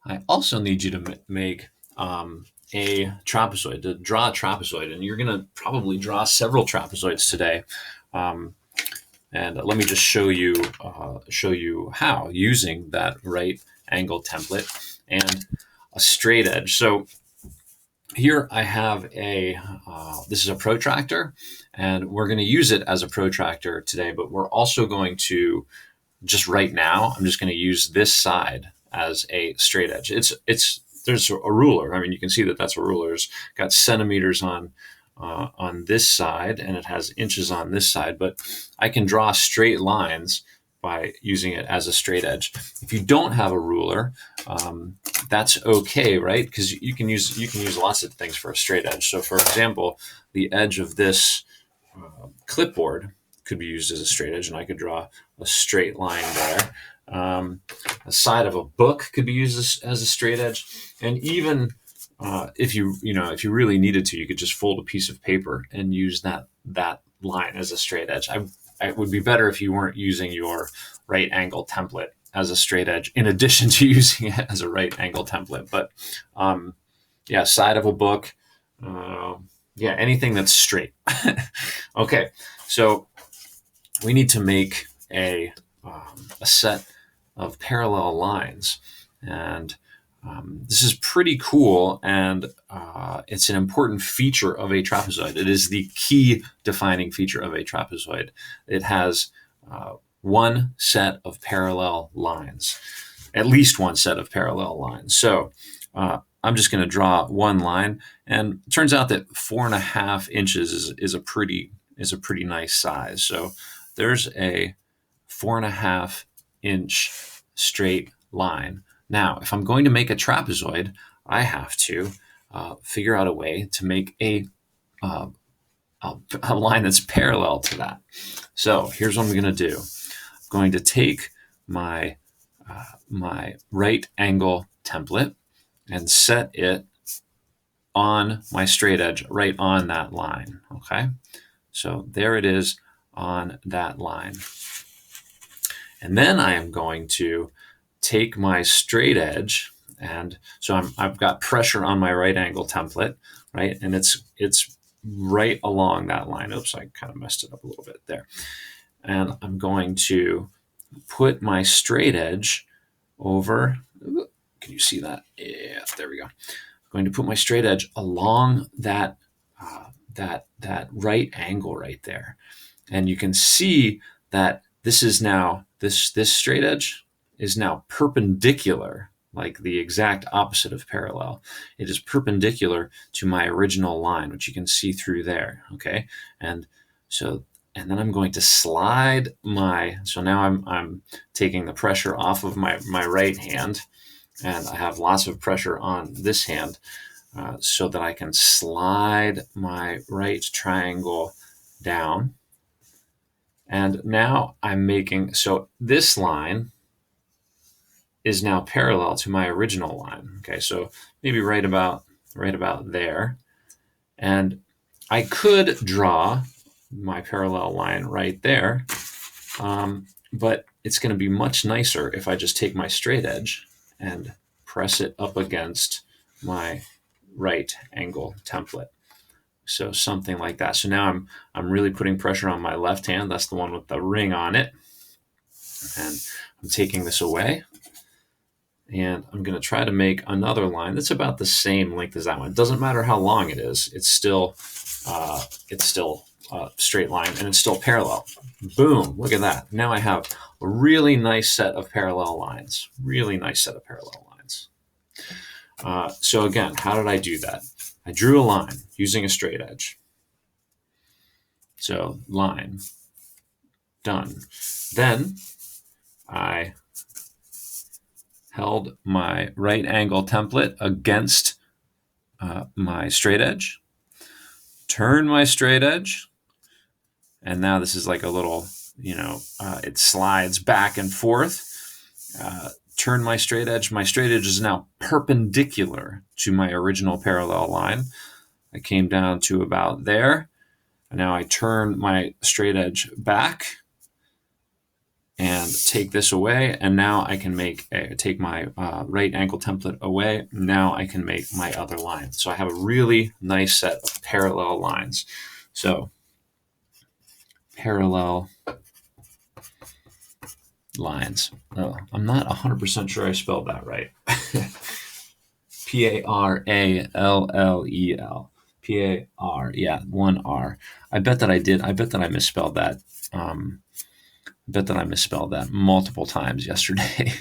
I also need you to make a trapezoid, to draw a trapezoid, and you're going to probably draw several trapezoids today. Um, and let me just show you how using that right angle template and a straight edge. So here I have this is a protractor, and we're going to use it as a protractor today, but we're also going to, just right now, I'm just going to use this side as a straight edge. There's a ruler. I mean, you can see that that's a ruler. It's got centimeters on this side, and it has inches on this side. But I can draw straight lines by using it as a straight edge. If you don't have a ruler, that's okay, right? Because you can use lots of things for a straight edge. So, for example, the edge of this clipboard could be used as a straight edge, and I could draw a straight line there. A side of a book could be used as a straight edge, and even if you really needed to, you could just fold a piece of paper and use that line as a straight edge. It would be better if you weren't using your right angle template as a straight edge, in addition to using it as a right angle template. But yeah, side of a book, yeah, anything that's straight. Okay, so we need to make a set of parallel lines, and this is pretty cool, and it's an important feature of a trapezoid. It is the key defining feature of a trapezoid. It has one set of parallel lines, at least one set of parallel lines. So I'm just going to draw one line, and it turns out that 4.5 inches is a pretty nice size. So there's a 4.5 inch straight line. Now, if I'm going to make a trapezoid, I have to figure out a way to make a line that's parallel to that. So here's what I'm going to do. I'm going to take my my right angle template and set it on my straight edge, right on that line. Okay, so there it is on that line. And then I am going to take my straight edge, and so I've got pressure on my right angle template, right? And it's right along that line. Oops, I kind of messed it up a little bit there. And I'm going to put my straight edge over. Can you see that? Yeah, there we go. I'm going to put my straight edge along that right angle right there, and you can see that this is now this straight edge is now perpendicular, like the exact opposite of parallel. It is perpendicular to my original line, which you can see through there. Okay, and then I'm going to slide so now I'm taking the pressure off of my right hand, and I have lots of pressure on this hand, so that I can slide my right triangle down. And now I'm making, so this line is now parallel to my original line. Okay, so maybe right about there. And I could draw my parallel line right there, but it's going to be much nicer if I just take my straight edge and press it up against my right angle template. So something like that. So now I'm really putting pressure on my left hand. That's the one with the ring on it. And I'm taking this away, and I'm going to try to make another line that's about the same length as that one. It doesn't matter how long it is. It's still a straight line, and it's still parallel. Boom! Look at that. Now I have a really nice set of parallel lines. Really nice set of parallel lines. So again, how did I do that? I drew a line using a straight edge. So line, done. Then I held my right angle template against my straight edge, turn my straight edge, and now this is like a little, it slides back and forth. Turn my straight edge. My straight edge is now perpendicular to my original parallel line. I came down to about there. And now I turn my straight edge back, and take this away, and now I can take my right angle template away. Now I can make my other line. So I have a really nice set of parallel lines. So parallel lines. Oh, I'm not 100% sure I spelled that right. Parallel. P-A-R, yeah, one R. I bet that I did. I bet that I misspelled that. Multiple times yesterday.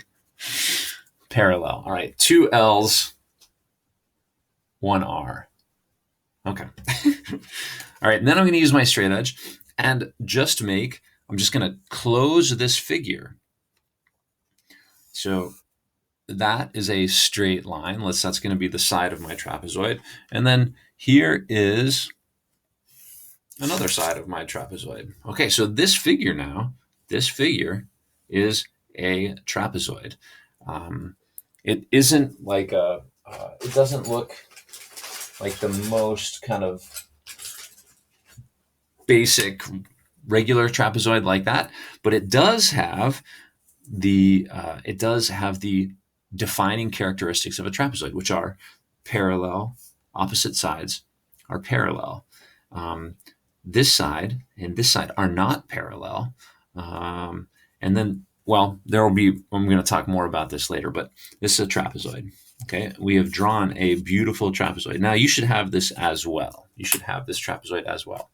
Parallel. All right, two L's, one R. Okay. All right, and then I'm going to use my straight edge and I'm just going to close this figure. So that is a straight line. That's going to be the side of my trapezoid. And then here is another side of my trapezoid. Okay, so this figure is a trapezoid. It isn't like it doesn't look like the most kind of basic regular trapezoid like that, but it does have the defining characteristics of a trapezoid, which are parallel. Opposite sides are parallel. This side and this side are not parallel. And then, well, I'm going to talk more about this later, but this is a trapezoid. Okay, we have drawn a beautiful trapezoid. Now you should have this as well. You should have this trapezoid as well.